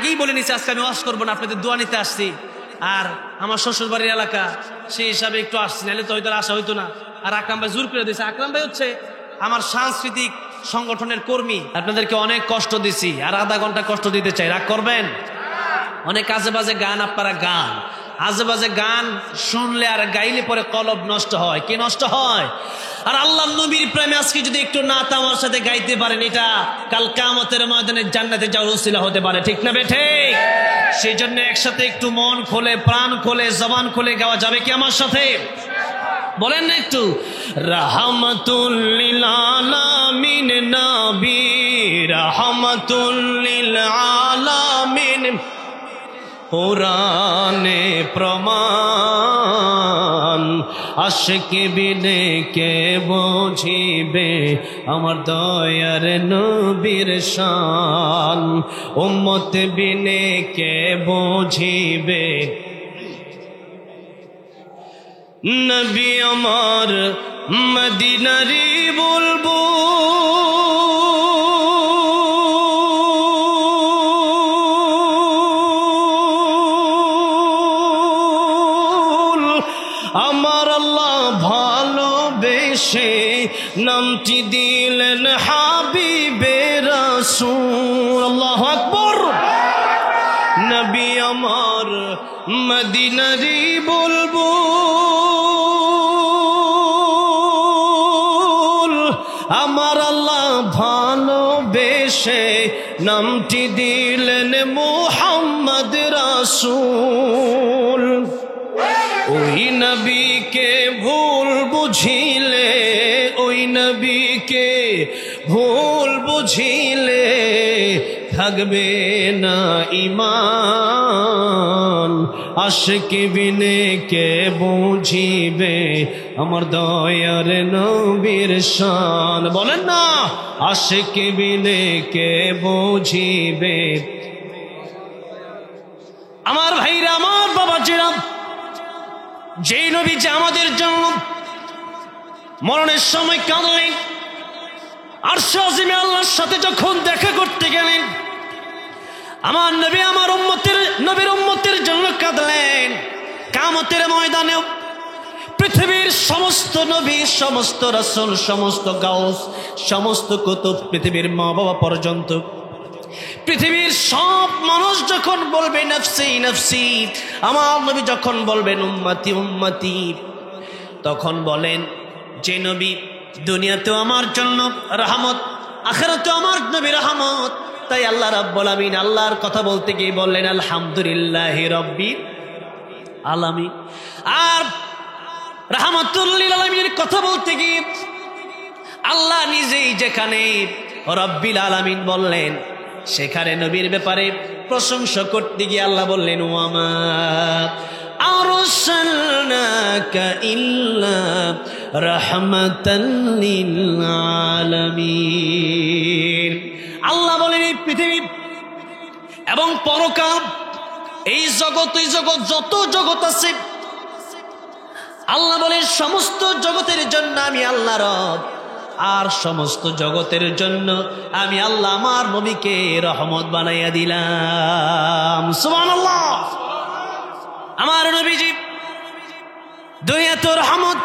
আগেই বলে নিছি আজকে আমি ওয়াজ করবো না, আপনাদের দোয়া নিতে আসছি। আর আমার শ্বশুর বাড়ির এলাকা, সেই হিসাবে একটু আসছি, নাহলে তো হয়তো আসা হইতো না। আর আকরাম ভাই জোর করে দিয়েছে। আকরাম ভাই হচ্ছে আমার সাংস্কৃতিক সংগঠনের কর্মী। আপনাদেরকে অনেক কষ্ট দিছি, আর আধা ঘন্টা কষ্ট দিতে চাই, রাগ করবেন? অনেক আজে বাজে গান, আপনারা গান আজে বাজে গান শুনলে আর গাইলে পরে কলব নষ্ট হয়। কি নষ্ট হয়? আর আল্লাহ নবীর প্রেমে আজকে যদি একটু নাত আমার সাথে গাইতে পারেন, এটা কাল কিয়ামতের ময়দানে জান্নাতে যাওয়ার উসিলা হতে পারে। ঠিক না বেঠে? সেই জন্য একসাথে একটু মন খোলে, প্রাণ খোলে, জবান খোলে গাওয়া যাবে কি আমার সাথে? বলেন না একটু। রাহমাতুল লিল আলামিন নবী, রাহমাতুল লিল আলামিন, কোরআনে প্রমাণ, আশিক বিনে কে বুঝিবে আমার দয়ার নবীর শান, উম্মত বিনে কে বুঝিবে নবী আমার মদিনারি বলবো। আমার আল্লাহ ভালোবেসে নামটি দিলেন হাবিবে রাসূল। আল্লাহু আকবার। নবী আমার মদিনারি বলবো, আমার আল্লাহ ভালোবেসে নামটি দিলেন মুহাম্মদ রাসূল। ওই নবীকে ভুল বুঝিলে, ওই নবীকে ভুল বুঝিলে থাকবে না ঈমান, আশিক বিনে কে বুঝিবে আমার দয়ার নবীর শান। বলেন না, আশিক বিনে কে বুঝিবে। আমার ভাইরা, আমার বাবাজিরা, যেই নবী যে আমাদের জন্য মরণের সময় কাঁদলেন, আরশে আজিমে আল্লাহর সাথে যখন দেখা করতে গেলেন, আমার নবী আমার নবীর উম্মতের জন্য কাঁদলেন। কিয়ামতের ময়দানেও পৃথিবীর সমস্ত নবী, সমস্ত রাসূল, সমস্ত গাউস, সমস্ত কুতুব, পৃথিবীর মা বাবা পর্যন্ত, পৃথিবীর সব মানুষ যখন বলবে নফসি নফসি, আমার নবী যখন বলবেন উম্মতি উম্মতি, তখন বলেন যে নবী দুনিয়াতেও আমার জন্য রহমত, আখিরাতেও আমার নবী রহমত। তাই আল্লাহ রাব্বুল আলামিন আল্লাহর কথা বলতে গিয়ে বললেন আলহামদুলিল্লাহি রাব্বিল আলামিন। আর রাহমাতুল লিল আলামিনের কথা বলতে গিয়ে আল্লাহ নিজেই যেখানে রাব্বিল আলামিন বললেন, সেখানে নবীর ব্যাপারে প্রশংসা করতে গিয়ে আল্লাহ বললেন ওয়ামা আরসালনাকা ইল্লা রাহমাতাল লিল আলামিন। আল্লাহ বলেন এই পৃথিবী এবং পরকাল, এই জগৎ, এই জগৎ, যত জগৎ আছে, আল্লাহ বলেন সমস্ত জগতের জন্য আমি আল্লাহ রব, আর সমস্ত জগতের জন্য আমি আল্লাহ আমার নবীকে রহমত বানাইয়া দিলাম। সুবহানাল্লাহ। আমার নবীজি দুনিয়াতে রহমত,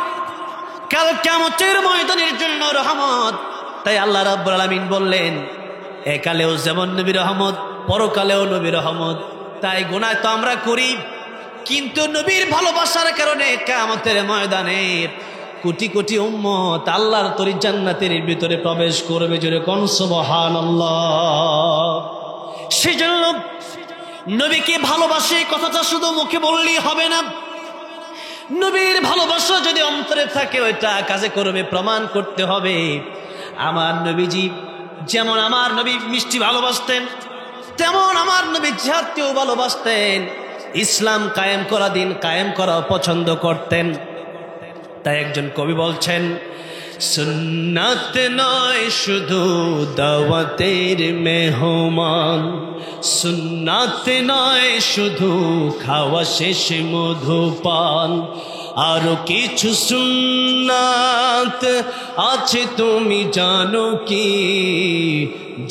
কাল কিয়ামতের ময়দানের জন্য রহমত। তাই আল্লাহ রাব্বুল আলামিন বললেন একালেও যেমন নবী রহমত, পরকালেও নবী রহমত। তাই গুনাহ তো আমরা করি, কিন্তু নবীর ভালোবাসার কারণে কিয়ামতের ময়দানে কোটি কোটি উম্মত আল্লাহর তরি জান্নাতের ভিতরে প্রবেশ করবে। জোরে কোন সুবহানাল্লাহ। সেজন্য নবীকে ভালোবাসে কথাটা শুধু মুখে বললেই হবে না, নবীর ভালোবাসা যদি অন্তরে থাকে ওইটা কাজে করবে, প্রমাণ করতে হবে। আমার নবীজি যেমন আমার নবী মিষ্টি ভালোবাসতেন, তেমন আমার নবী জিহাদকেও ভালোবাসতেন, ইসলাম কায়েম করা, দিন কায়েম করা পছন্দ করতেন। তাই একজন কবি বলছেন, সুন্নাত নয় শুধু দাওয়াতের মেহমান, সুন্নাত নয় শুধু খাওয়া শেষে মধুপান, আরো কিছু সুন্নাত আছে তুমি জানো কি,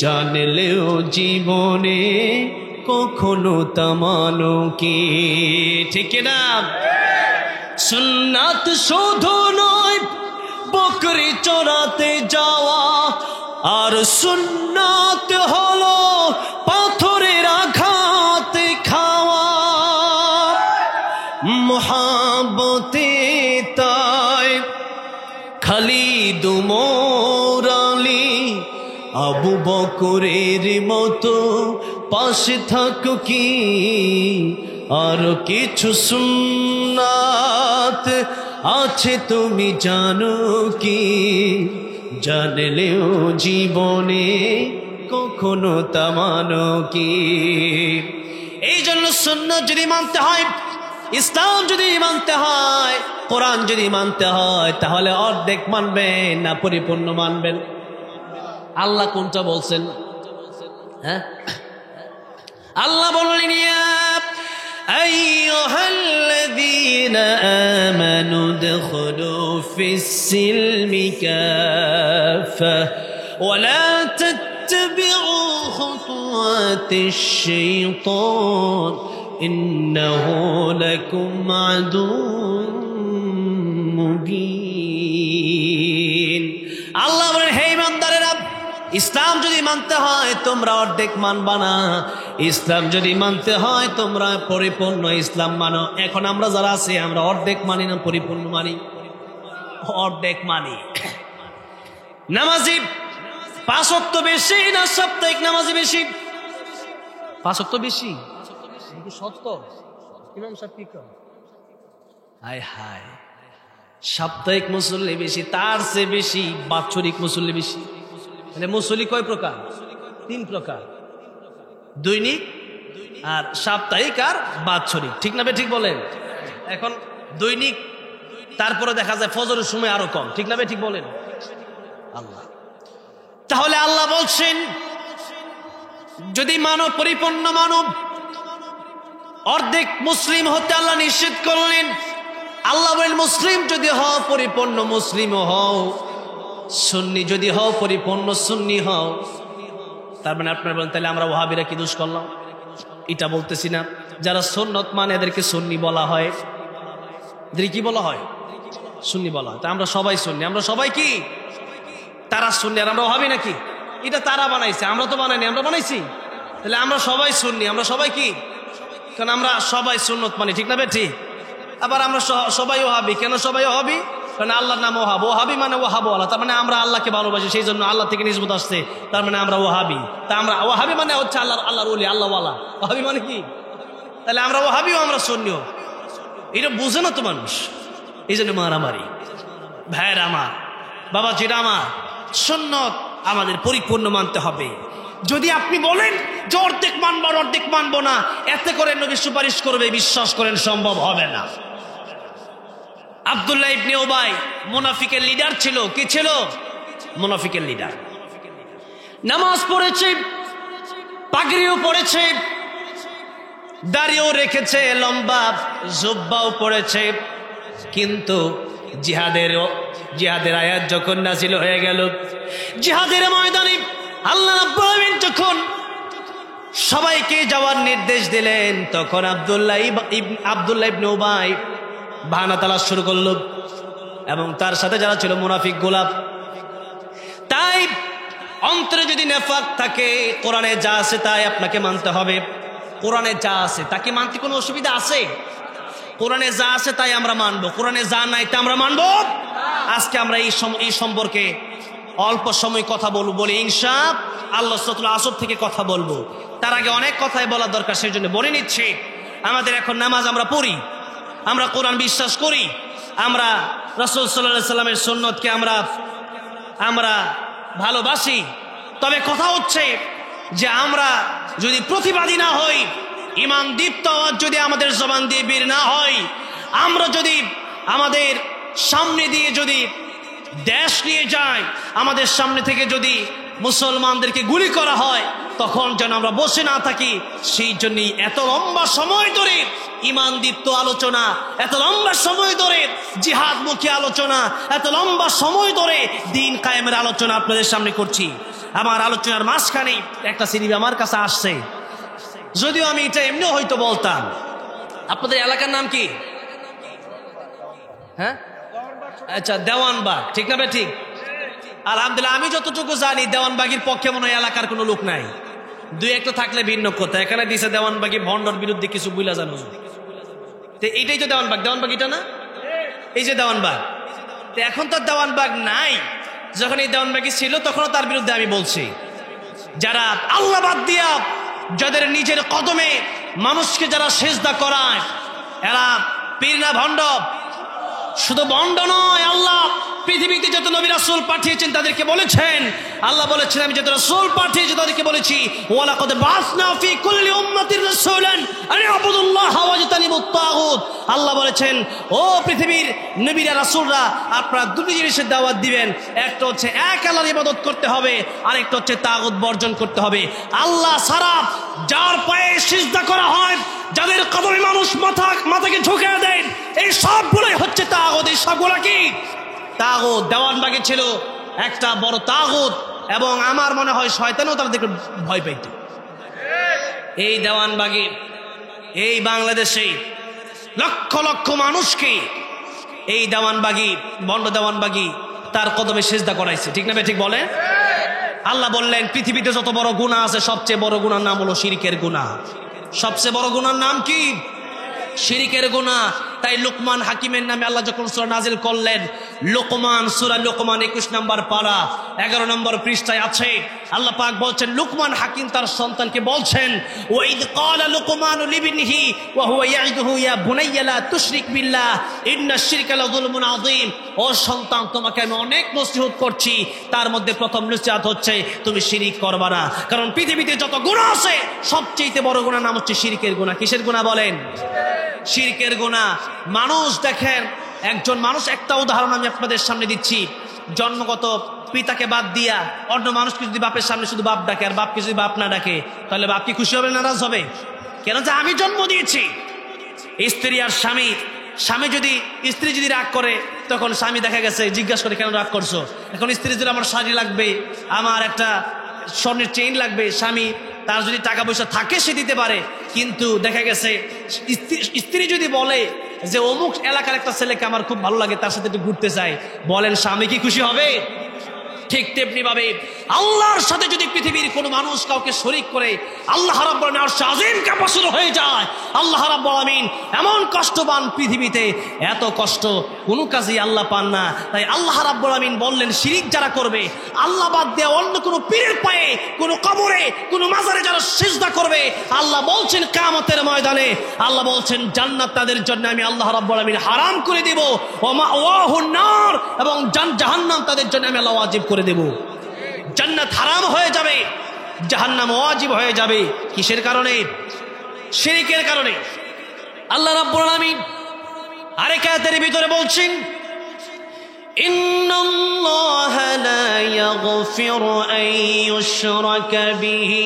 জানলেও জীবনে কখনো তা মানো কি? ঠিক না? সুন্নাত শুধু নয় বকরি চড়াতে যাওয়া, আর সুন্নাত হলো পাথরের আঘাত খাওয়া। মোহাব্বতে তাই খালিদ ওমর আলী আবু বকরের মতো পাশে থাকো কি? আর কিছু সুন্নাত আছে তুমি জানো কি? জানলেও জীবনে কখনো তা মানো কি? এই জন্য সুন্নাত যদি মানতে হয়, ইসলাম যদি মানতে হয়, কোরআন যদি মানতে হয়, তাহলে অর্ধেক মানবেন না পরিপূর্ণ মানবেন? আল্লাহ কোনটা বলছেন? হ্যাঁ, আল্লাহ বললেন ইয়া আইয়ুহাল্লাযীনা আমানু দুখুলু ফিস-সিলমি কাফা ওয়া লা তাত্তাবিউ খুতুওয়াতিশ-শাইতান ইন্নাহু লাকুম আদুউম মুবিন। আল্লাহ বলেন, হে ইমানদারেরা, ইসলাম যদি মানতে হয় তোমরা অর্ধেক মানবা না, ইসলাম যদি মানতে হয় তোমরা পরিপূর্ণ ইসলাম মানো। এখন আমরা যারা আছি আমরা অর্ধেক মানি না পরিপূর্ণ মানি? অর্ধেক মানি। নামাজি 5 ওয়াক্ত বেশি না সাপ্তাহিক নামাজি বেশি? 5 ওয়াক্ত বেশি। সত্য ইমাম সাহেব কি করেন? হায় হায়, সাপ্তাহিক মুসল্লি বেশি, তার চেয়ে বেশি বাৎসরিক মুসল্লি বেশি। মানে মুসল্লি কয় প্রকার? 3 প্রকার, দৈনিক আর সাপ্তাহিক আর বাৎসরিক। ঠিক না? ঠিক বলেন। এখন দৈনিক, তারপরে দেখা যায় ফজরের সময় আরো কম। ঠিক না? ঠিক বলেন। আল্লাহ, তাহলে আল্লাহ বলছেন যদি মানব পরিপূর্ণ মানব, অর্ধেক মুসলিম হতে আল্লাহ নিষেধ করলেন। আল্লাহ বলেন মুসলিম যদি হও পরিপূর্ণ মুসলিমও হও, সুন্নি যদি হও পরিপূর্ণ সুন্নি হও। তার মানে আপনারা বলেন তাহলে আমরা ওয়াহাবিরা কি দোষ করলাম? এটা বলতেছি না। যারা সুন্নত মানে এদেরকে সুন্নি বলা হয়। এদের কি বলা হয়? সুন্নি বলা হয়। তা আমরা সবাই সুন্নি, আমরা সবাই কি? তারা সুন্নি আর আমরা ওয়াহাবি নাকি? এটা তারা বানাইছে, আমরা তো বানাইনি। আমরা বানাইছি? তাহলে আমরা সবাই সুন্নি, আমরা সবাই কি? কারণ আমরা সবাই সুন্নত মানি। ঠিক না? ঠিক। আবার আমরা সবাই ওয়াহাবি। কেন সবাই ওয়াহাবি? কারণ আল্লাহর নাম ওয়াহাব। ওয়াহাবি মানে ওয়াহাব আল্লাহ, তার মানে আমরা আল্লাহকে ভালোবাসি, সেই জন্য আল্লাহ থেকে নিসবত আসছে, তার মানে আমরা ওয়াহাবি। তা আমরা ওয়াহাবি মানে হচ্ছে আল্লাহর ওলি, আল্লাহ ওয়ালা। ওয়াহাবি মানে কি? তাহলে আমরা ওয়াহাবিও আমরা সুন্নিও। এটা বুঝে না তো মানুষ, এই জন্য মারামারি। ভাইয়ের আমার, বাবাজিরা আমার, সুন্নত আমাদের পরিপূর্ণ মানতে হবে। যদি আপনি বলেন যে অর্ধেক মানবো অর্ধেক মানবো না, এতে করে নবী সুপারিশ করবে, বিশ্বাস করেন সম্ভব হবে না। আব্দুল্লাহ ইবনে উবাই মুনাফিকের লিডার ছিল। কি ছিল? মুনাফিকের লিডার। নামাজ পড়েছে, পাগড়িও পড়েছে, দাড়িও রেখেছে, লম্বা জুব্বাও পড়েছে, কিন্তু জিহাদের আয়াত যখন নাযিল হয়ে গেল, জিহাদের ময়দানে আল্লাহ রাব্বুল আলামিন যখন সবাইকে যাওয়ার নির্দেশ দিলেন, তখন আব্দুল্লাহ ইবনে উবাই বাহানা তালাশ শুরু করলো, এবং তার সাথে যারা ছিল মুনাফিক গোলাপ। তাই অন্তরে যদি নেফাক থাকে, কোরআনে যা আছে তাই আপনাকে মানতে হবে। কোরআনে যা আছে তাকে মানতে কোনো অসুবিধা আছে? কোরআনে যা আছে তাই আমরা মানবো, কোরআনে যা নাই তা আমরা মানবো। আজকে আমরা এই সম্পর্কে অল্প সময় কথা বলবো, ইনশাআল্লাহ সূরা আসর থেকে কথা বলবো। তার আগে অনেক কথাই বলা দরকার, সেই জন্য বলে নিচ্ছি। আমাদের এখন নামাজ আমরা পড়ি, আমরা কোরআন বিশ্বাস করি, আমরা রাসূল সাল্লাল্লাহু আলাইহি সাল্লামের সুন্নতকে আমরা ভালোবাসি। তবে কথা হচ্ছে যে আমরা যদি প্রতিবাদী না হই, ঈমান দীপ্ত আওয়াজ যদি আমাদের জবান দিয়ে বের না হয়, আমরা যদি আমাদের সামনে দিয়ে যদি দেশ নিয়ে যায়, আমাদের সামনে থেকে যদি মুসলমানদেরকে গুলি করা হয়, তখন যেন আমরা বসে না থাকি। সেই জন্যই এত লম্বা সময় ধরে ঈমান দীপ্ত আলোচনা, এত লম্বা সময় ধরে জিহাদমুখী আলোচনা, এত লম্বা সময় ধরে দ্বীন কায়েমের আলোচনা আপনাদের সামনে করছি। আমার আলোচনার মাঝখানে একটা সিনেমা আমার কাছে আসছে, যদিও আমি এটা এমনিও হয়তো বলতাম। আপনাদের এলাকার নাম কি? হ্যাঁ, আচ্ছা, দেওয়ানবাগ, ঠিক না ভাই? ঠিক, আলহামদুলিল্লাহ। আমি যতটুকু জানি দেওয়ানবাগির পক্ষে মনে হয় এলাকার কোনো লোক নাই, দুই একটা থাকলে ভিন্ন কথা। এখানে দিছে দেওয়ানবাগি ভণ্ডর বিরুদ্ধে কিছু বুইলা জানো, তো এইটাই তো দেওয়ানবাগ। দেওয়ানবাগ এটা না, এই যে দেওয়ানবাগ। তো এখন তো দেওয়ানবাগ নাই, যখন এই দেওয়ানবাগি ছিল তখনও তার বিরুদ্ধে আমি বলছি। যারা আল্লাহ বাদ দিয়া, যাদের নিজের কদমে মানুষকে যারা সেজদা করায়, এরা পীর না ভণ্ড? শুধু ভণ্ড নয়, আল্লাহ পৃথিবীতে যত নবী রাসূল পাঠিয়েছেন তাদেরকে বলেছেন, আল্লাহ বলেছেন আমি যত রাসূল পাঠিয়েছি তাদেরকে বলেছি ওয়ালাকাদ বাসনা ফি কুল্লি উম্মাতির রাসূলান আন ইউবুদুল্লাহ ওয়াজতানিবুত তাগুত। আল্লাহ বলেছেন ও পৃথিবীর নবীরা রাসূলরা, আপনারা দুটি জিনিসের দাওয়াত দিবেন, একটা হচ্ছে এক আল্লাহর ইবাদত করতে হবে, আরেকটা হচ্ছে তাগুত বর্জন করতে হবে। আল্লাহ ছাড়া যার পায়ে সিজদা করা হয়, যাদের কদমে মানুষ মাথাকে ঝুঁকে দেন, এই সবগুলোই হচ্ছে তাগুত। এই সবগুলো কি তাগুত? দেওয়ানবাগে ছিল একটা বড় তাগুত, এবং আমার মনে হয় শয়তানও তাদেরকে ভয় পাইত। এই দেওয়ানবাগে, এই বাংলাদেশে লক্ষ লক্ষ মানুষকে এই দেওয়ানবাগি, বন্ড দেওয়ানবাগি তার কদমে সিজদা করাইছে, ঠিক না ভাই? ঠিক বলে। আল্লাহ বললেন পৃথিবীতে যত বড় গুনাহ আছে সবচেয়ে বড় গুনার নাম হলো শিরকের গুনাহ। সবচেয়ে বড় গুনার নাম কি? শিরকের গুনাহ। তাই লুকমান হাকিমের নামে আল্লাহ যখন সূরা নাজিল করলেন, লুকমান, সূরা লুকমান 21 নম্বর পারা 11 নম্বর পৃষ্ঠায় আছে, আল্লাহ পাক বলছেন লুকমান হাকিম তার সন্তানকে বলছেন, ওয়াইদ ক্বালা লুকমানু লিবনিহি ওয়া হুয়া ইয়াইদুহু ইয়া বুনাইয়া লা তুশরিক বিল্লাহ ইন্নাশ শিরকা লাযুলমুন আযীম। ও সন্তান, তোমাকে আমি অনেক নসিহত করছি, তার মধ্যে প্রথম নসিহত হচ্ছে তুমি শিরিক করবা না, কারণ পৃথিবীতে যত গুনাহ আছে সবচেয়ে বড় গুনাহ নাম হচ্ছে শিরকের গুনাহ। কিসের গুনাহ বলেন? শিরকের গুনাহ। মানুষ দেখেন, একজন মানুষ, একটা উদাহরণ আমি আপনাদের সামনে দিচ্ছি, জন্মগত পিতাকে বাদ দিয়া অন্য মানুষকে যদি বাপের সামনে শুধু বাপ ডাকে, আর বাপকে যদি বাপ না ডাকে, তাহলে বাপ কি খুশি হবে, নারাজ হবে? কেন? যে আমি জন্ম দিয়েছি। স্ত্রী আর স্বামী, স্বামী যদি, স্ত্রী যদি রাগ করে, তখন স্বামী দেখা গেছে জিজ্ঞাসা করে কেন রাগ করছো। এখন স্ত্রী যদি আমার শাড়ি লাগবে, আমার একটা স্বর্ণের চেইন লাগবে, স্বামী তার যদি টাকা পয়সা থাকে সে দিতে পারে, কিন্তু দেখা গেছে স্ত্রী যদি বলে যে অমুক এলাকার একটা ছেলেকে আমার খুব ভালো লাগে, তার সাথে একটু ঘুরতে চাই, বলেন স্বামী কি খুশি হবে? ঠিক তেমনি ভাবে আল্লাহর সাথে যদি পৃথিবীর কোনো মানুষ কাউকে শরীক করে, আল্লাহ রাব্বুল আলামিন আরশে আযীম কাঁপা শুরু হয়ে যায়। আল্লাহ রাব্বুল আলামিন এমন কষ্ট পান, পৃথিবীতে এত কষ্ট কোনো কাজেই আল্লাহ পান না। তাই আল্লাহ রাব্বুল আলামিন বললেন শিরিক যারা করবে, আল্লাহ বাদ দিয়ে অন্য কোনো পীরের পায়ে, কোনো কবরে, কোনো মাজারে যারা সিজদা করবে, আল্লাহ বলছেন কিয়ামতের ময়দানে, আল্লাহ বলছেন জান্নাত তাদের জন্য আমি আল্লাহ রাব্বুল আলামিন হারাম করে দেব, ওয়া মাওয়াহুন নার, এবং জাহান্নাম তাদের জন্য আমি আল্লাহ ওয়াজিব করে দেব। জান্নাত হারাম হয়ে যাবে, জাহান্নাম ওয়াজিব হয়ে যাবে। কিসের কারণে? শিরকের কারণে। আল্লাহ রাব্বুল আলামিন আরেক আয়াতের ভিতরে বলছেন, ইন্নাল্লাহা লা ইয়াগফিরু আন ইউশরাকা বিহি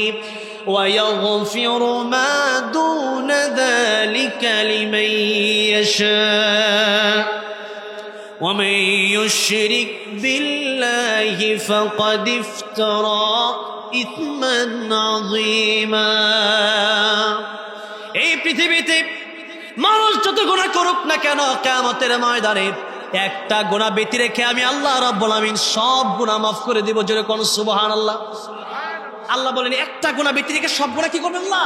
ওয়া ইয়াগফিরু মা দুনা যালিকা লিমান ইয়াশা ومن يشرك بالله فقد افترى إثما عظيما। এই পৃথিবীতে মানুষ যত গুনাহ করুক না কেন, কিয়ামতের ময়দানে একটা গুনাহ ব্যতি রেখে আমি আল্লাহ রাব্বুল আলামিন সব গুনাহ মাফ করে দিব। জোরে কোন সুবহানাল্লাহ। আল্লাহ বলেন একটা গুনাহ ব্যতি রেখে সব গুনাহ কি করবেন? আল্লাহ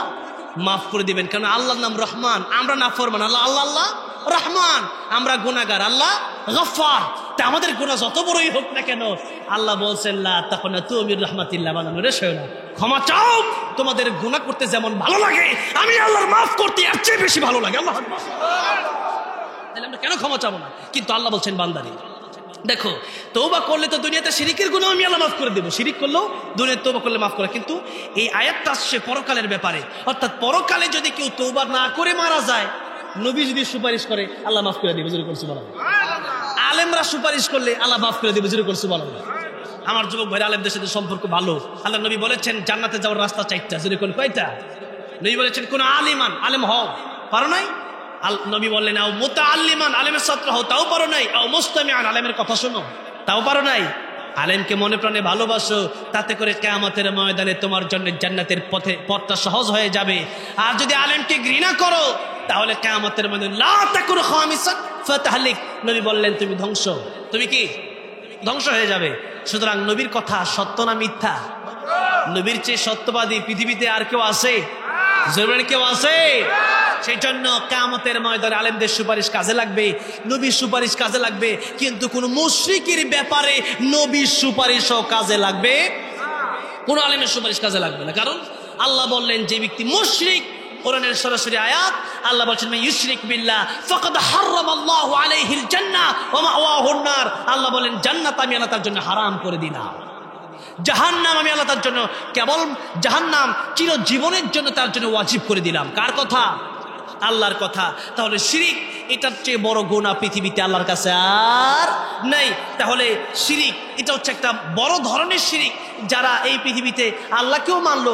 মাফ করে দিবেন। কারণ আল্লাহর নাম রহমান, আমরা নাফরমান। আল্লাহ আল্লাহ রহমান, আমরা গুনাহগার, আল্লাহ গফফার। তা আমাদের গুনাহ যত বড়ই হোক না কেন, আল্লাহ বলছেন লা তাকনাতু মির রাহমাতিল্লাহ, বানানো শোনো না, ক্ষমা চাও। তোমাদের গুনাহ করতে যেমন ভালো লাগে, আমি আল্লাহর মাফ করতে এর চেয়ে বেশি ভালো লাগে। আল্লাহ আকবার। তাহলে আমরা কেন ক্ষমা চাবো না? কিন্তু আল্লাহ বলছেন বান্দারে দেখো, তওবা করলে তো দুনিয়াতে শিরকের গুনাহ আমি আল্লাহ মাফ করে দেব, শিরক করলেও দুনিয়াতে তওবা করলে মাফ করে। কিন্তু এই আয়াতটা আসছে পরকালের ব্যাপারে, অর্থাৎ পরকালে যদি কেউ তওবা না করে মারা যায়, নবী যদি সুপারিশ করে আল্লাহ মাফ করে দেবে। জোরে করছি বলেন। আলেমরা সুপারিশ করলে আল্লাহ মাফ করে দেবে। জোরে করছি বলেন। আমার যুবক ভাইরা, আলেমদের সাথে সম্পর্ক ভালো। আল্লাহ নবী বলেছেন জান্নাতে যাওয়ার রাস্তা 4টা। জোরে কোন কয়টা? নবী বলেছেন কোন আলিমান, আলেম হও, পারো নাই? নবী বললেন আও মুতাআল্লিমান, আলেমের ছাত্র হও, তাও পারো নাই? আও মুস্তামিআন, আলেমের কথা শোনো, তাও পারো নাই? আলেমকে মনে প্রাণে ভালোবাসো, তাতে করে কিয়ামতের ময়দানে তোমার জন্য জান্নাতের পথটা সহজ হয়ে যাবে। আর যদি আলেমকে ঘৃণা করো তাহলে কিয়ামতের ময়দানে লা তাকুন খামিসান ফাতাহলিক, নবী বললেন তুমি ধ্বংস, তুমি কি ধ্বংস হয়ে যাবে। সুতরাং নবীর কথা সত্য না মিথ্যা? নবীর চেয়ে সত্যবাদী পৃথিবীতে আর কেউ আছে? জরুরি কেউ আছে? সেই জন্য কিয়ামতের ময়দানে আলেমদের সুপারিশ কাজে লাগবে, নবীর সুপারিশ কাজে লাগবে, কিন্তু কোন মুশরিকের ব্যাপারে নবীর সুপারিশও কাজে লাগবে, কোন আলেমের সুপারিশ কাজে লাগবে না। কারণ আল্লাহ বললেন যে ব্যক্তি মুশরিক, কোরআনের সরাসরি আয়াত, আল্লাহ বলছেন ইউশরিক বিল্লাহ ফাকাদ হারামাল্লাহু আলাইহিল জান্নাহ ওয়া মাওয়াহুন নার, আল্লাহ বলেন জান্নাত আমি আল্লাহ তার জন্য হারাম করে দিলাম, জাহান্নাম আমি আল্লাহ তার জন্য, কেবল জাহান্নাম চিরজীবনের জন্য তার জন্য ওয়াজিব করে দিলাম। কার কথা? আল্লাহর কথা। তাহলে শিরিক এটার চেয়ে বড় গুনাহ পৃথিবীতে আল্লাহর কাছে আর নাই। তাহলে শিরিক এটা হচ্ছে একটা বড় ধরনের শিরিক, যারা এই পৃথিবীতে আল্লাহকেও মানলো।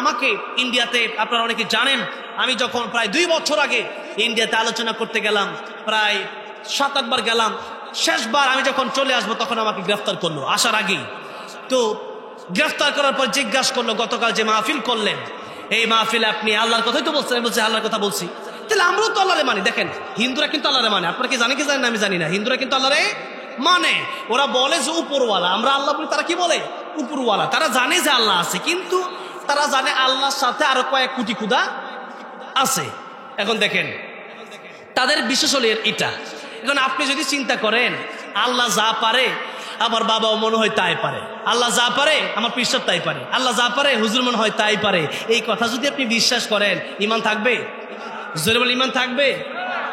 আমাকে ইন্ডিয়াতে আপনারা অনেকে জানেন, আমি যখন প্রায় 2 বছর আগে ইন্ডিয়াতে আলোচনা করতে গেলাম, প্রায় 7-8 বার গেলাম, শেষবার আমি যখন চলে আসবো তখন আমাকে গ্রেফতার করলো আসার আগেই। তো গ্রেফতার করার পর জিজ্ঞাসা করলো গতকাল যে মাহফিল করলেন, এই মাহফিলে আপনি আল্লাহর কথাই তো বলছেন? আমি বলছি আল্লাহর কথা বলছি। তাহলে আমরাও তো আল্লাহরে মানি। দেখেন হিন্দুরা কিন্তু আল্লাহরে মানে, আপনারা কি জানেন কি জানেন না আমি জানি না, হিন্দুরা কিন্তু আল্লাহরে মানে। ওরা বলে যে উপরওয়ালা, আমরা আল্লাহ বলি, তারা কি বলে? উপরওয়ালা। তারা জানে যে আল্লাহ আছে, কিন্তু তারা জানে আল্লাহর সাথে আরো কয়েক কোটি খুদা আছে। এখন দেখেন তাদের বিশ্বাস হলো এটা। এখন আপনি যদি চিন্তা করেন আল্লাহ যা পারে আমার বাবাও মনে হয় তাই পারে, আল্লাহ যা পারে আমার পিসাব তাই পারে, আল্লাহ যা পারে হুজুর মনে হয় তাই পারে, এই কথা যদি আপনি বিশ্বাস করেন ইমান থাকবে? জোরে বলে ইমান থাকবে?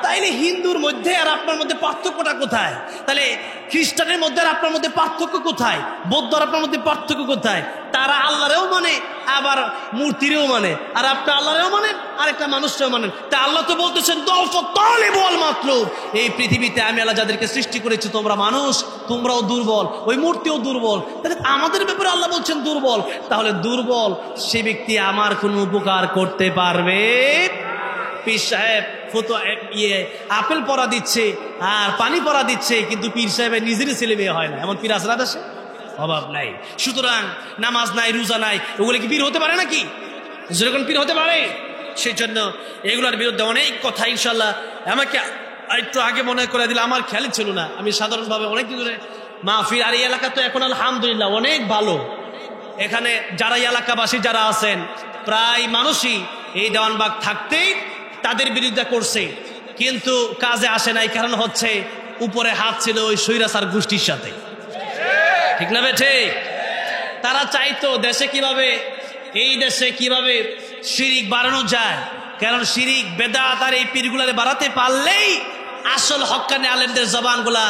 তাইলে হিন্দুর মধ্যে আর আপনার মধ্যে পার্থক্যটা কোথায়? তাহলে খ্রিস্টানের মধ্যে আর আপনার মধ্যে পার্থক্য কোথায়? বৌদ্ধ আর আপনার মধ্যে পার্থক্য কোথায়? তারা আল্লাহরেও মানে আবার মূর্তিরেও মানে, আর আপনি আল্লাহরেও মানেন আর একটা মানুষকেও মানেন। তা আল্লাহ তো বলতেছেন মাতলুব, এই পৃথিবীতে আমি আল্লাহ যাদেরকে সৃষ্টি করেছি তোমরা মানুষ, তোমরাও দুর্বল, ওই মূর্তিও দুর্বল। তাহলে আমাদের ব্যাপারে আল্লাহ বলছেন দুর্বল। তাহলে দুর্বল সে ব্যক্তি আমার কোনো উপকার করতে পারবে? পীর সাহেব আপেল পরা দিচ্ছে আর পানি পরা দিচ্ছে, কিন্তু পীর সাহেবের নিজেরই ছেলে মেয়ে হয় না, এমন পীর আছে না দেশে? অভাব নাই। সুতরাং নামাজ নাই, রোজা নাই, ওগুলো কি পীর হতে পারে নাকি? যেরকম পীর হতে পারে। সেই জন্য এগুলোর বিরুদ্ধে অনেক কথা ইনশাল্লাহ আমাকে একটু আগে মনে করে দিলে আমার খেয়ালই ছিল না। আমি সাধারণভাবে অনেক দিন ধরে মাহফিল, আর এই এলাকা তো এখন আলহামদুলিল্লাহ অনেক ভালো। এখানে যারা এলাকাবাসী যারা আছেন প্রায় মানুষই এই দেওয়ানবাগ থাকতেই তাদের বিরুদ্ধে করছে, কিন্তু কাজে আসে নাই। কারণ হচ্ছে উপরে হাত ছিল ওই স্বৈরাচার গোষ্ঠীর সাথে, ঠিক না বেঠে? তারা চাইতো দেশে কিভাবে, এই দেশে কিভাবে শিরিক বাড়ানো যায়। কারণ শিরিক বেদাত আর এই পীরগুলারে বাড়াতে পারলেই আসল হক্কানি আলেমদের জবানগুলা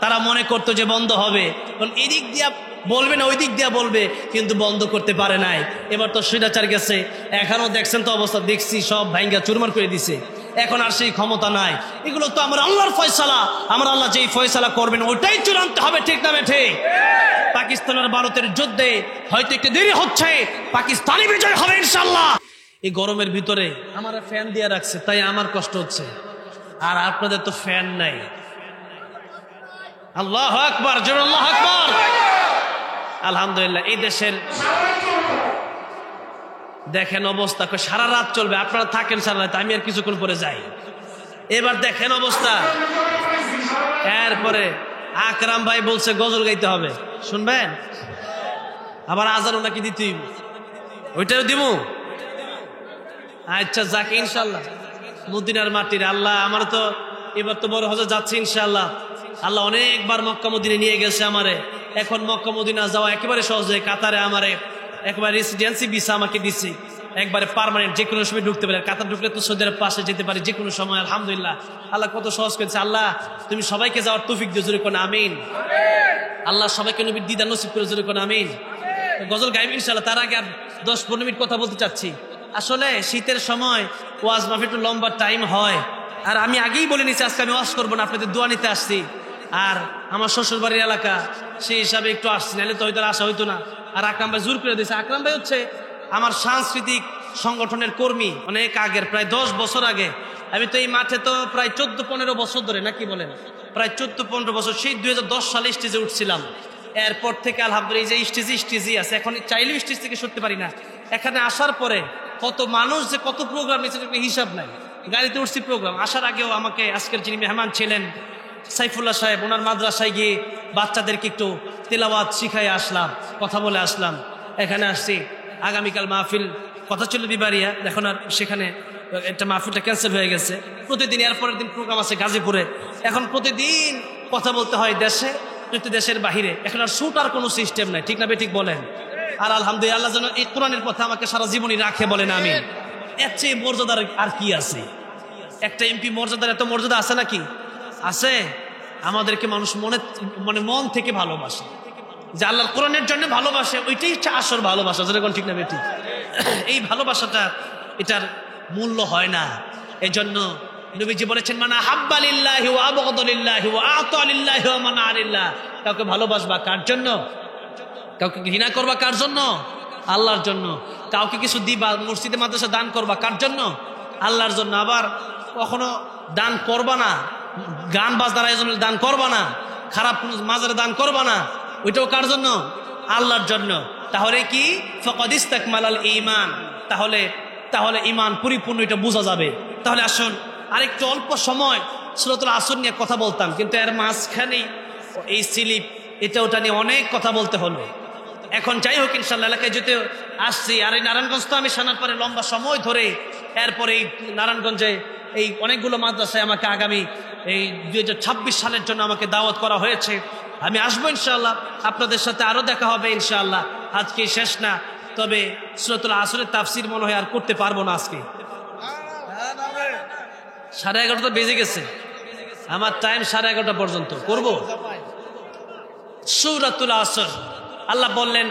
তারা মনে করতো যে বন্ধ হবে। কারণ এদিক দিয়া বলবে না ওই দিক দিয়া বলবে, কিন্তু বন্ধ করতে পারে নাই। এবার তো স্বৈরাচার গেছে, এখনো দেখছেন তো অবস্থা, দেখছি সব ভাঙ্গা চুরমার করে দিছে। এখন আর সেই ক্ষমতা নাই। এগুলো তো আমার আল্লাহর ফয়সালা, আমার আল্লাহ যেই ফয়সালা করবেন ওইটাই চূড়ান্ত হবে, ঠিক না বেঠে? পাকিস্তান আর ভারতের যুদ্ধে হয়তো একটু দেরি হচ্ছে, পাকিস্তানি বিজয় হবে ইনশাআল্লাহ। এই গরমের ভিতরে আমার ফ্যান দিয়ে রাখছে, তাই আমার কষ্ট হচ্ছে, আর আপনাদের তো ফ্যান নাই। আল্লাহু আকবার, জোরে আল্লাহু আকবার। আলহামদুলিল্লাহ। এই দেশের দেখেন অবস্থা, সারা রাত চলবে, আপনারা থাকেন সারা রাত, আমি আর কিছুক্ষণ পরে যাই। এবার দেখেন অবস্থা। এরপরে আকরাম ভাই বলছে গজল গাইতে হবে, শুনবেন? আবার আজানও নাকি দিতে হইব, ওইটাও দিব। আচ্ছা যাক, ইনশাল্লাহ মদিনার মাটির আল্লাহ, আমার তো এবার তো বড় হজে যাচ্ছে ইনশাল্লাহ। আল্লাহ অনেকবার মক্কা মদিনা নিয়ে গেছে আমারে। এখন মক্কা মদিনা যাওয়া একেবারে সহজ হয়। কাতারে আমারে একবার রেসিডেন্সি ভিসা আমাকে দিচ্ছে, একবারে পার্মানেন্ট, যে কোনো সময় ঢুকতে পারে। কাতার ঢুকলে তো সৌদি আরব পাশে যেতে পারি যে কোনো সময়। আলহামদুলিল্লাহ, আল্লাহ কত সহজ করেছে। আল্লাহ তুমি সবাইকে যাওয়ার তৌফিক দিয়ে, জোরে কোন আমিন। আল্লাহ সবাইকে নবীর দিদার নসিব করে, জোরে কোন আমিন। গজল গাইব ইনশাআল্লাহ। তার আগে আর 10-15 মিনিট কথা বলতে চাচ্ছি। আসলে শীতের সময় ওয়াজ মাহফিল একটু লম্বা টাইম হয়, আর আমি আগেই বলে নিচ্ছি আজকে আমি ওয়াজ করবো না, আপনাদের দোয়া নিতে আসছি। আর আমার শ্বশুর বাড়ির এলাকা, সেই হিসাবে একটু আসছি, নাহলে তো হয়তো আসা হইতো না। আর আকরাম ভাই জোর করে দিয়েছে। আকরাম ভাই হচ্ছে আমার সাংস্কৃতিক সংগঠনের কর্মী, অনেক আগের, প্রায় 10 বছর আগে। আমি তো এই মাঠে তো প্রায় 14-15 বছর ধরে, নাকি বলেন, প্রায় 14-15 বছর, সেই 2010 সালে স্টেজে উঠছিলাম। এরপর থেকে আলহামদুলিল্লাহ এই যে স্টেজি আছে, এখন চাইলেও স্টেজ থেকে সরতে পারি না। এখানে আসার পরে কত মানুষ যে কত প্রোগ্রাম নিয়েছে হিসাব নাই। গাড়িতে উঠছি প্রোগ্রাম, আসার আগেও আমাকে আজকের যিনি মেহমান ছিলেন সাইফুল্লাহ সাহেব, ওনার মাদ্রাসায় গিয়ে বাচ্চাদেরকে একটু তেলাওয়াত শিখাই আসলাম, কথা বলে আসলাম। এখানে আসছি, আগামীকাল মাহফিল কথা ছিল বিবারিয়া, এখন আর সেখানে একটা মাহফিলটা ক্যান্সেল হয়ে গেছে। প্রতিদিন এরপরের দিন প্রোগ্রাম আছে গাজীপুরে। এখন প্রতিদিন কথা বলতে হয় দেশে, দেশের বাহিরে। এখন আর শুট আর কোনো সিস্টেম নাই, ঠিক না বে ঠিক বলেন? আর আলহামদুলিল্লাহ যেন এই কোরআনের পথে আমাকে সারা জীবনই রাখে, বলেন আমি। এর চেয়ে মর্যাদার আর কি আছে? একটা এমপি মর্যাদার এত মর্যাদা আছে নাকি? আছে। আমাদেরকে মানুষ মন থেকে ভালোবাসে, যে আল্লাহর কোরআনের জন্য ভালোবাসে, ওইটাই হচ্ছে আসল ভালোবাসা, যেরকম ঠিক না বেটি? এই ভালোবাসাটা এটার মূল্য হয় না। এই জন্য নবীজি বলেছেন, মানা হাব্বা লিল্লাহি ওয়া আবগাদা লিল্লাহি ওয়া আতা লিল্লাহি ওয়া মানা লিল্লাহ। কাউকে ভালোবাসবা কার জন্য? কাউকে ঘৃণা করবা কার জন্য? আল্লাহর জন্য। কাউকে কিছু দিবা, মসজিদে মাদ্রাসা দান করবা কার জন্য? আল্লাহর জন্য। আবার কখনো দান করবা না গান বাজনার আয়োজনে দান করবা না, খারাপ কোনো মাজারে দান করবা না, ওইটাও কার জন্য? আল্লাহর জন্য। তাহলে কি ফাকাদ ইসতাকমালাল ঈমান, তাহলে ঈমান পরিপূর্ণ, এটা বোঝা যাবে। তাহলে আসুন আরেকটু অল্প সময় সূরাতুল আসর নিয়ে কথা বলতাম, কিন্তু এর মাঝখানে এই স্লিপ এটা ওটা নিয়ে অনেক কথা বলতে হলো। এখন যাই হোক, ইনশাআল্লাহ এলাকায় যেতে আসছি। আর এই নারায়ণগঞ্জ তো আমি সানার পরে লম্বা সময় ধরে, এরপরে এই নারায়ণগঞ্জে এই অনেকগুলো মাদ্রাসায় আমাকে আগামী এই 2026 সালের জন্য আমাকে দাওয়াত করা হয়েছে। আমি আসবো ইনশাআল্লাহ, আপনাদের সাথে আরো দেখা হবে ইনশাআল্লাহ। আজকে শেষ না, তবে সূরাতুল আসরের তাফসীর মনে হয় আর করতে পারবো না আজকে। 11:30 তো বেজে গেছে, আমার টাইম 11:30 পর্যন্ত করব। সূরাতুল আসর, আল্লাহ বললেন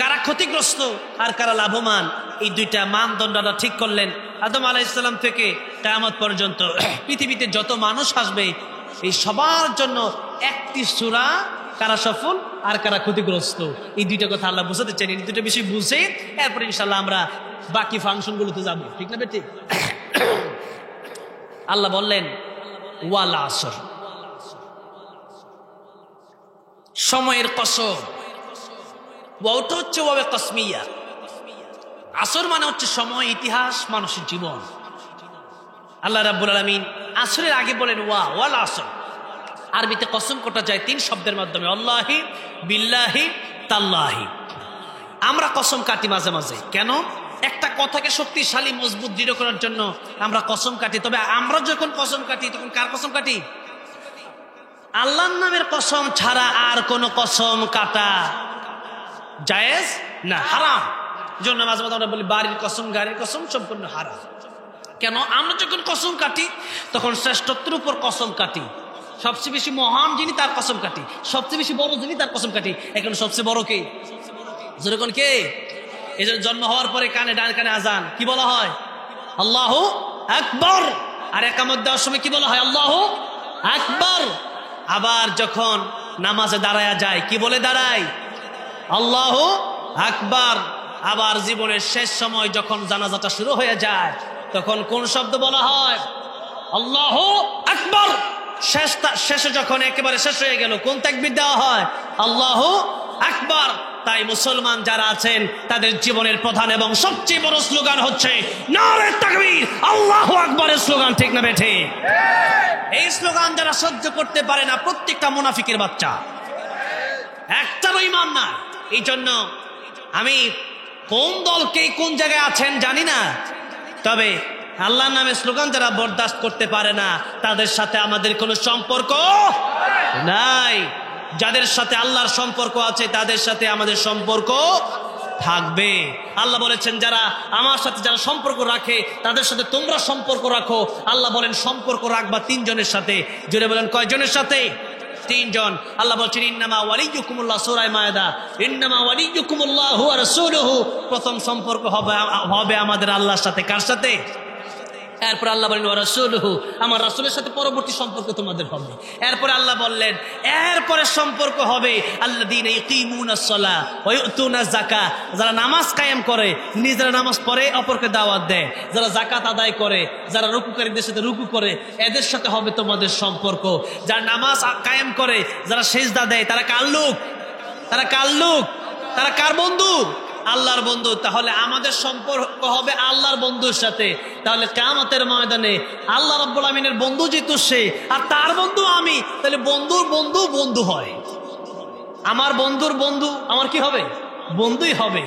কারা ক্ষতিগ্রস্ত আর কারা লাভবান, এই দুইটা মানদণ্ডটা ঠিক করলেন। আদম আলাইহিস সালাম থেকে কিয়ামত পর্যন্ত পৃথিবীতে যত মানুষ আসবে, এই সবার জন্য একটি সূরা, কারা সফল আর কারা ক্ষতিগ্রস্ত, এই দুইটা কথা আল্লাহ বুঝাতে চান। এই দুটো বিষয় বুঝে এরপর ইনশাআল্লাহ আমরা বাকি ফাংশনগুলোতে যাব, ঠিক না বেটি? আল্লাহ বললেন ওয়াল আসর, সময়ের কসম। ওটা হচ্ছে ওয়াবে কসমিয়া। আসর মানে হচ্ছে সময়, ইতিহাস, মানুষের জীবন। আল্লাহ রাব্বুল আলামিন আসরের আগে বলেন ওয়াল আসর। আরবিতে কসম করা যায় 3 শব্দের মাধ্যমে, আল্লাহি, বিল্লাহি, তাল্লাহি। আমরা কসম কাটি মাঝে মাঝে, কেন? একটা কথাকে শক্তিশালী, মজবুত, দৃঢ় করার জন্য আমরা কসম কাটি। তবে আমরা যখন কসম কাটি তখন কার কসম কাটি? আল্লাহর নামের কসম ছাড়া আর কোন কসম কাটা জায়েজ না, হারাম। জন্য মাঝে মাঝে আমরা বলি বাড়ির কসম, গাড়ির কসম সম্পূর্ণ হারাম। কেন? আমরা যখন কসম কাটি তখন শ্রেষ্ঠত্বের উপর কসম কাটি, সবচেয়ে বেশি মহান যিনি তার কসম কাটি, সবচেয়ে বেশি বড় যিনি তার কসম কাটি। এখন সবচেয়ে বড় কে? যেরকম কে? এই জন্ম হওয়ার পরে কানে, ডান কানে আজান, কি বলা হয়? আল্লাহু আকবার। আর একামত দেওয়ার সময় কি বলা হয়? আল্লাহু আকবার। আবার যখন নামাজে দাঁড়ায়া যায়, কি বলে দাঁড়ায়? আল্লাহু আকবার। আবার জীবনের শেষ সময় যখন জানাজাটা শুরু হয়ে যায়, তখন কোন শব্দ বলা হয়? আল্লাহু আকবার। শেষে যখন একেবারে শেষ হয়ে গেল, কোন তাকবীর দেওয়া হয়? আল্লাহু আকবার। তাই মুসলমান যারা আছেন তাদের জীবনের প্রধান এবং সবচেয়ে বড় স্লোগান হচ্ছে নারে তাকবীর, আল্লাহু আকবারের স্লোগান, ঠিক না বেঠে? এই স্লোগান যারা সহ্য করতে পারে না, প্রত্যেকটা মুনাফিকের বাচ্চা, একটারও ঈমান না। এই জন্য আমি কোন দলকে কোন জায়গায় আছেন জানি না, তবে আল্লাহর নামে স্লোগান যারা বরদাস্ত করতে পারে না, তাদের সাথে আমাদের কোনো সম্পর্ক নাই। যাদের সাথে আল্লাহর সম্পর্ক আছে তাদের সাথে আমাদের সম্পর্ক থাকবে। আল্লাহ বলেছেন যারা আমার সাথে যারা সম্পর্ক রাখে তাদের সাথে তোমরা সম্পর্ক রাখো। আল্লাহ বলেন সম্পর্ক রাখবা 3 জনের সাথে। জোরে বলেন কয়জনের সাথে? 3 জন। আল্লাহ বলছেন ইন্নামা ওয়ালিয়ুকুমুল্লাহ, সূরা মায়েদা, ইন্নামা ওয়ালিয়ুকুমুল্লাহু ওয়া রাসূলুহু। প্রথম সম্পর্ক হবে আমাদের আল্লাহর সাথে। কার সাথে? এরপর আল্লাহ বলেন ওয়া রাসূলুহু, আমার রাসূলের সাথে পরবর্তী সম্পর্ক তোমাদের হবে। এরপরে আল্লাহ বললেন এরপরে সম্পর্ক হবে আল্লাযীনা ইয়াকিমুনাস সালাহ ওয়া ইউতুনাজ যাকাত, যারা নামাজ কায়েম করে, নিজেরা নামাজ পড়ে অপরকে দাওয়াত দেয়, যারা যাকাত আদায় করে, যারা রুকুকারীদের সাথে রুকু করে, এদের সাথে হবে তোমাদের সম্পর্ক। যারা নামাজ কায়েম করে, যারা সিজদা দেয়, তারা কার লোক? তারা কার লোক? তারা কার বন্ধু? আল্লাহর বন্ধু। তাহলে আমাদের সম্পর্ক হবে আল্লাহর বন্ধুর সাথে। তাহলে কিয়ামতের ময়দানে আল্লাহ রাব্বুল আমিনের বন্ধু যেহেতু সে আর তার বন্ধু আমি, তাহলে বন্ধুর বন্ধু বন্ধু হয়। আমার বন্ধুর বন্ধু আমার কি হবে? বন্ধুই হবে।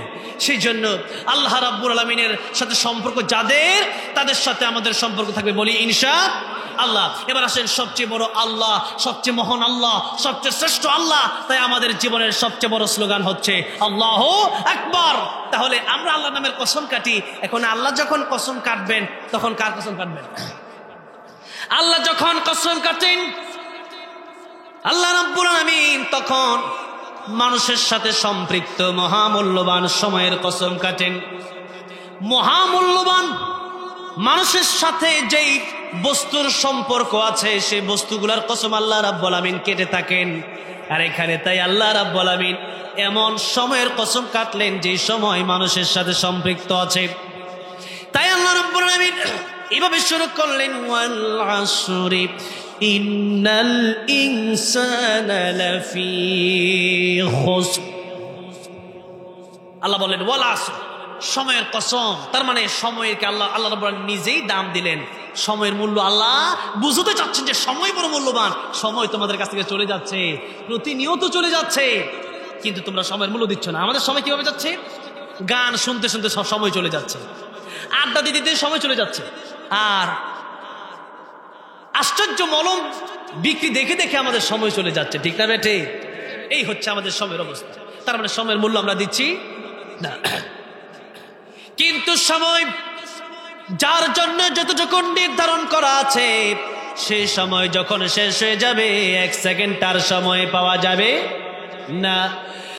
সেই জন্য আল্লাহ রাব্বুল আমিনের সাথে সম্পর্ক যাদের, তাদের সাথে আমাদের সম্পর্ক থাকবে, বলি ইনশাআল্লাহ। এবার আসেন, সবচেয়ে বড় আল্লাহ, সবচেয়ে মহান আল্লাহ, সবচেয়ে শ্রেষ্ঠ আল্লাহ। তাই আমাদের জীবনের সবচেয়ে বড় স্লোগান হচ্ছে আল্লাহু আকবার। তাহলে আমরা আল্লাহর নামের কসম কাটি। এখন আল্লাহ যখন কসম কাটবেন, তখন কার কসম কাটবেন? আল্লাহ যখন কসম কাটেন, আল্লাহ রাব্বুল আমিন তখন মানুষের সাথে সম্পৃক্ত মহামূল্যবান সময়ের কসম কাটেন। মহামূল্যবান মানুষের সাথে যেই বস্তুর সম্পর্ক আছে, সেই বস্তুগুলার কসম আল্লাহ রাব্বুল আমিন কেটে থাকেন। আর এখানে তাই আল্লাহ রাব্বুল আমিন এমন সময়ের কসম কাটলেন যে সময় মানুষের সাথে সম্পৃক্ত আছে। তাই আল্লাহ রাব্বুল আমিন এভাবে শুরু করলেন, ওয়াল আসরি ইন্নাল ইনসানা লাফি খুসর। আল্লাহ বলেন ওয়াল আসর, সময়ের কসম। তার মানে সময়কে আল্লাহ রাব্বুল আলামিন নিজেই দাম দিলেন। সময়ের মূল্য আল্লাহ বুঝতে চাচ্ছেন যে সময় বড় মূল্যবান। সময় তোমাদের কাছ থেকে চলে যাচ্ছে, প্রতিনিয়ত চলে যাচ্ছে, কিন্তু তোমরা সময়ের মূল্য দিচ্ছ না। আমাদের সময় কিভাবে যাচ্ছে? গান শুনতে শুনতে সব সময় চলে যাচ্ছে, আড্ডা দিতে দিতে সময় চলে যাচ্ছে, আর আশ্চর্য মলম বিক্রি দেখে দেখে আমাদের সময় চলে যাচ্ছে। ঠিক না বেটে? এই হচ্ছে আমাদের সময়ের অবস্থা। তার মানে সময়ের মূল্য আমরা দিচ্ছি না। কিন্তু সময় যার জন্য যতটুকু নির্ধারণ করা আছে, সেই সময় যখন শেষ হয়ে যাবে, 1 সেকেন্ড তার সময় পাওয়া যাবে না।